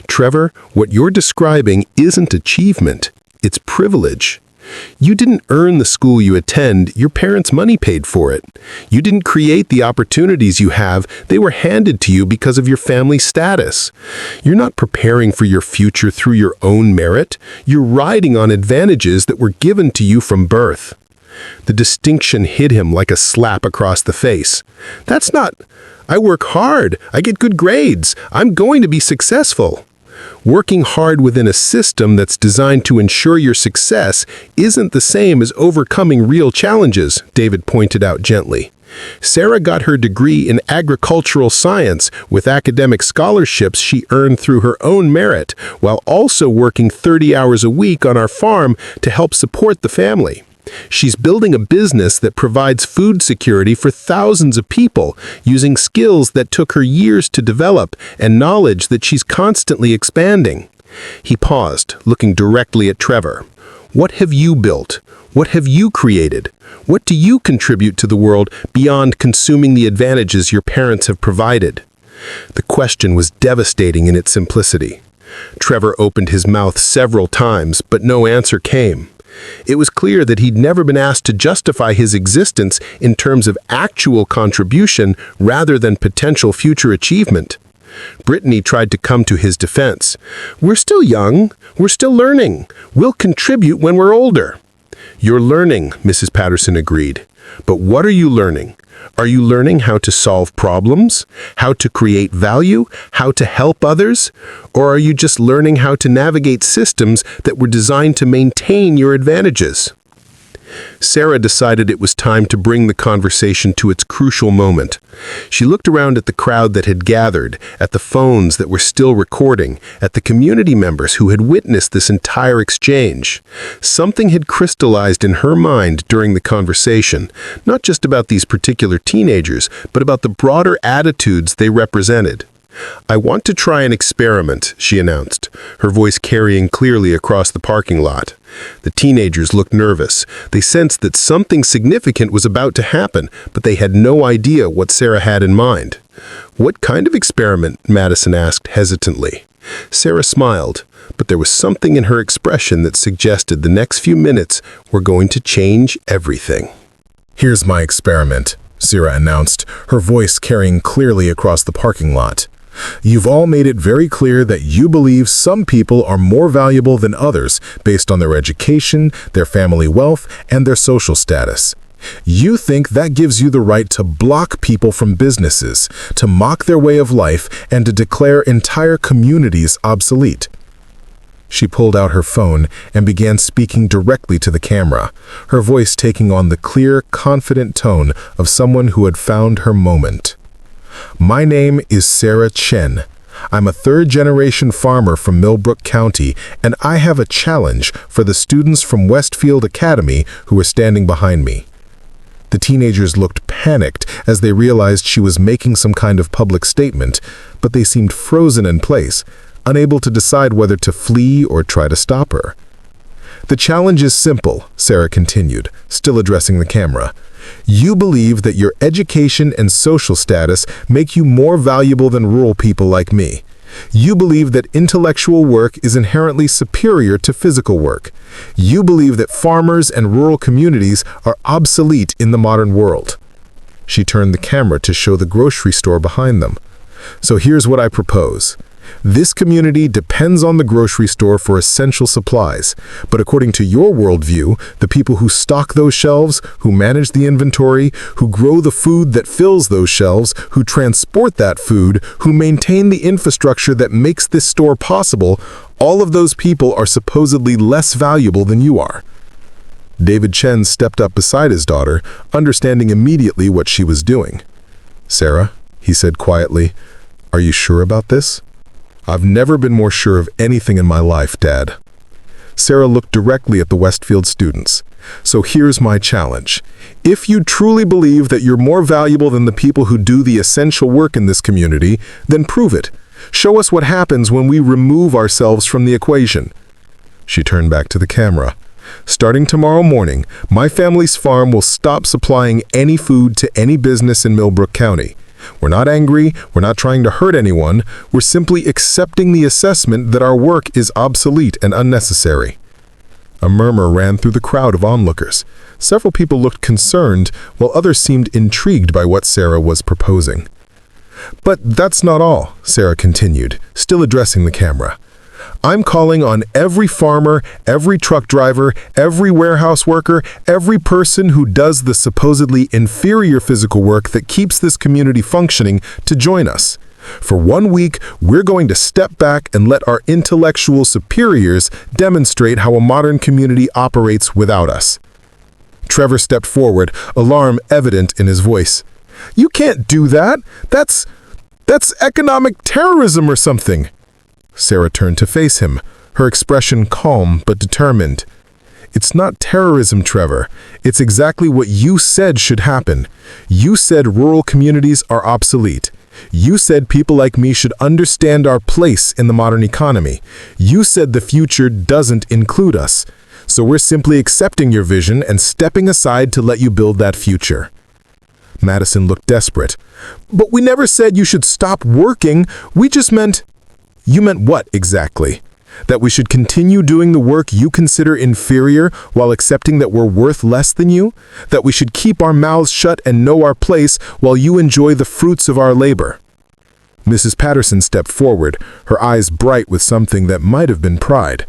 "Trevor, what you're describing isn't achievement, it's privilege. You didn't earn the school you attend, your parents' money paid for it. You didn't create the opportunities you have, they were handed to you because of your family status. You're not preparing for your future through your own merit, you're riding on advantages that were given to you from birth." The distinction hit him like a slap across the face. "That's not, I work hard, I get good grades, I'm going to be successful." Working hard within a system that's designed to ensure your success isn't the same as overcoming real challenges, David pointed out gently. Sarah got her degree in agricultural science with academic scholarships she earned through her own merit, while also working 30 hours a week on our farm to help support the family. She's building a business that provides food security for thousands of people, using skills that took her years to develop and knowledge that she's constantly expanding. He paused, looking directly at Trevor. "What have you built? What have you created? What do you contribute to the world beyond consuming the advantages your parents have provided?" The question was devastating in its simplicity. Trevor opened his mouth several times, but no answer came. It was clear that he'd never been asked to justify his existence in terms of actual contribution rather than potential future achievement. Brittany tried to come to his defense. "We're still young. We're still learning. We'll contribute when we're older." "You're learning," Mrs. Patterson agreed. "But what are you learning? Are you learning how to solve problems? How to create value? How to help others? Or are you just learning how to navigate systems that were designed to maintain your advantages?" Sarah decided it was time to bring the conversation to its crucial moment. She looked around at the crowd that had gathered, at the phones that were still recording, at the community members who had witnessed this entire exchange. Something had crystallized in her mind during the conversation, not just about these particular teenagers, but about the broader attitudes they represented. "I want to try an experiment," she announced, her voice carrying clearly across the parking lot. The teenagers looked nervous. They sensed that something significant was about to happen, but they had no idea what Sarah had in mind. "What kind of experiment?" Madison asked hesitantly. Sarah smiled, but there was something in her expression that suggested the next few minutes were going to change everything. "Here's my experiment," Sarah announced, her voice carrying clearly across the parking lot. "You've all made it very clear that you believe some people are more valuable than others based on their education, their family wealth, and their social status. You think that gives you the right to block people from businesses, to mock their way of life, and to declare entire communities obsolete." She pulled out her phone and began speaking directly to the camera, her voice taking on the clear, confident tone of someone who had found her moment. "My name is Sarah Chen. I'm a third-generation farmer from Millbrook County, and I have a challenge for the students from Westfield Academy who are standing behind me." The teenagers looked panicked as they realized she was making some kind of public statement, but they seemed frozen in place, unable to decide whether to flee or try to stop her. "The challenge is simple," Sarah continued, still addressing the camera. "You believe that your education and social status make you more valuable than rural people like me. You believe that intellectual work is inherently superior to physical work. You believe that farmers and rural communities are obsolete in the modern world." She turned the camera to show the grocery store behind them. "So here's what I propose. This community depends on the grocery store for essential supplies, but according to your worldview, the people who stock those shelves, who manage the inventory, who grow the food that fills those shelves, who transport that food, who maintain the infrastructure that makes this store possible, all of those people are supposedly less valuable than you are. David Chen stepped up beside his daughter, understanding immediately what she was doing. "Sarah," he said quietly, "are you sure about this?" "I've never been more sure of anything in my life, Dad." Sarah looked directly at the Westfield students. "So here's my challenge. If you truly believe that you're more valuable than the people who do the essential work in this community, then prove it. Show us what happens when we remove ourselves from the equation." She turned back to the camera. "Starting tomorrow morning, my family's farm will stop supplying any food to any business in Millbrook County. We're not angry, we're not trying to hurt anyone, we're simply accepting the assessment that our work is obsolete and unnecessary." A murmur ran through the crowd of onlookers. Several people looked concerned, while others seemed intrigued by what Sarah was proposing. "But that's not all," Sarah continued, still addressing the camera. "I'm calling on every farmer, every truck driver, every warehouse worker, every person who does the supposedly inferior physical work that keeps this community functioning to join us. For 1 week, we're going to step back and let our intellectual superiors demonstrate how a modern community operates without us." Trevor stepped forward, alarm evident in his voice. "You can't do that! That's economic terrorism or something!" Sarah turned to face him, her expression calm but determined. "It's not terrorism, Trevor. It's exactly what you said should happen. You said rural communities are obsolete. You said people like me should understand our place in the modern economy. You said the future doesn't include us. So we're simply accepting your vision and stepping aside to let you build that future." Madison looked desperate. "But we never said you should stop working. We just meant—" "You meant what exactly? That we should continue doing the work you consider inferior while accepting that we're worth less than you? That we should keep our mouths shut and know our place while you enjoy the fruits of our labor?" Mrs. Patterson stepped forward, her eyes bright with something that might have been pride.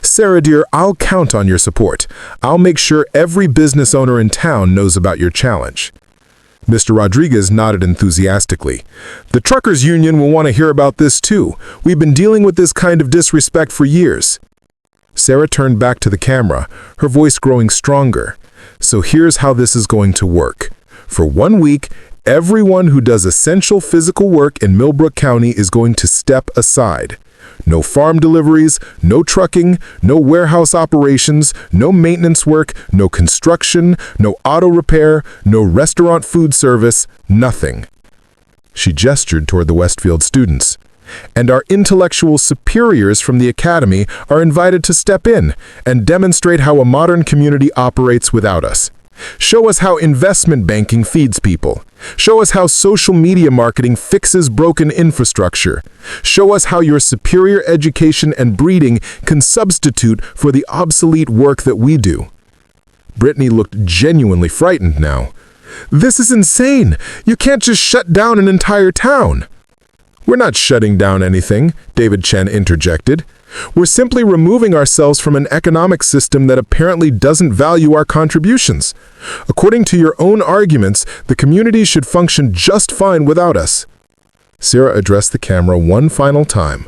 "Sarah, dear, I'll count on your support. I'll make sure every business owner in town knows about your challenge." Mr. Rodriguez nodded enthusiastically. "The truckers' union will want to hear about this too. We've been dealing with this kind of disrespect for years." Sarah turned back to the camera, her voice growing stronger. "So here's how this is going to work. For 1 week, everyone who does essential physical work in Millbrook County is going to step aside. No farm deliveries, no trucking, no warehouse operations, no maintenance work, no construction, no auto repair, no restaurant food service, nothing." She gestured toward the Westfield students. "And our intellectual superiors from the academy are invited to step in and demonstrate how a modern community operates without us. Show us how investment banking feeds people. Show us how social media marketing fixes broken infrastructure. Show us how your superior education and breeding can substitute for the obsolete work that we do." Brittany looked genuinely frightened now. "This is insane! You can't just shut down an entire town!" "We're not shutting down anything," David Chen interjected. "We're simply removing ourselves from an economic system that apparently doesn't value our contributions. According to your own arguments, the community should function just fine without us." Sarah addressed the camera one final time.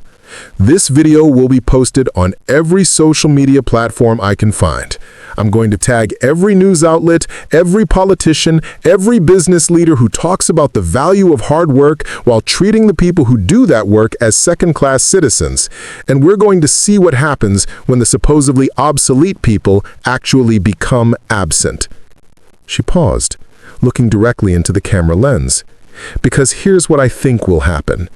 "This video will be posted on every social media platform I can find. I'm going to tag every news outlet, every politician, every business leader who talks about the value of hard work while treating the people who do that work as second-class citizens. And we're going to see what happens when the supposedly obsolete people actually become absent." She paused, looking directly into the camera lens. "Because here's what I think will happen.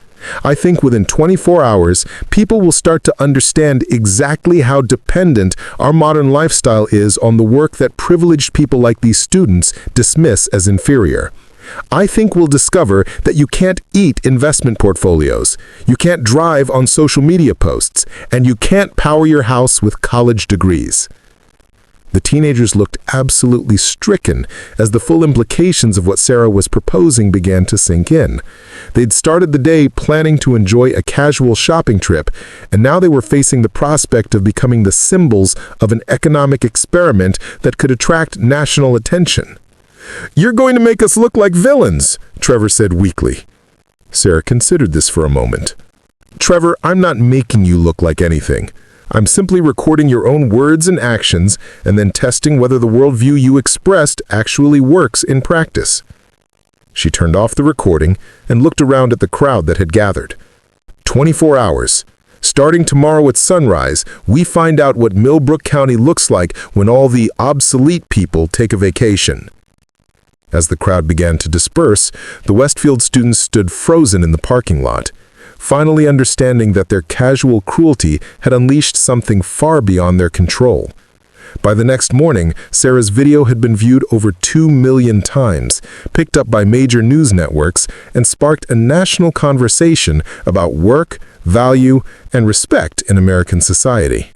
I think within 24 hours, people will start to understand exactly how dependent our modern lifestyle is on the work that privileged people like these students dismiss as inferior. I think we'll discover that you can't eat investment portfolios, you can't drive on social media posts, and you can't power your house with college degrees." The teenagers looked absolutely stricken as the full implications of what Sarah was proposing began to sink in. They'd started the day planning to enjoy a casual shopping trip, and now they were facing the prospect of becoming the symbols of an economic experiment that could attract national attention. "You're going to make us look like villains," Trevor said weakly. Sarah considered this for a moment. "Trevor, I'm not making you look like anything. I'm simply recording your own words and actions and then testing whether the worldview you expressed actually works in practice." She turned off the recording and looked around at the crowd that had gathered. 24 hours. Starting tomorrow at sunrise, we find out what Millbrook County looks like when all the obsolete people take a vacation. As the crowd began to disperse, the Westfield students stood frozen in the parking lot, finally understanding that their casual cruelty had unleashed something far beyond their control. By the next morning, Sarah's video had been viewed over 2 million times, picked up by major news networks, and sparked a national conversation about work, value, and respect in American society.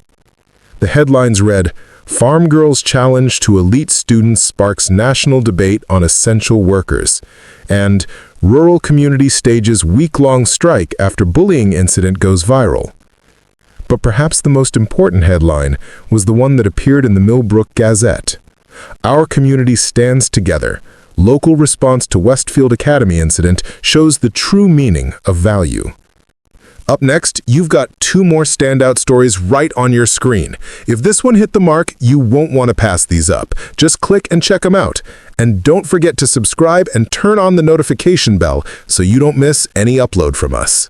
The headlines read, "Farm Girls Challenge to Elite Students Sparks National Debate on Essential Workers," and "Rural Community Stages Week-Long Strike After Bullying Incident Goes Viral." But perhaps the most important headline was the one that appeared in the Millbrook Gazette. "Our Community Stands Together. Local Response to Westfield Academy Incident Shows the True Meaning of Value." Up next, you've got 2 more standout stories right on your screen. If this one hit the mark, you won't want to pass these up. Just click and check them out. And don't forget to subscribe and turn on the notification bell so you don't miss any upload from us.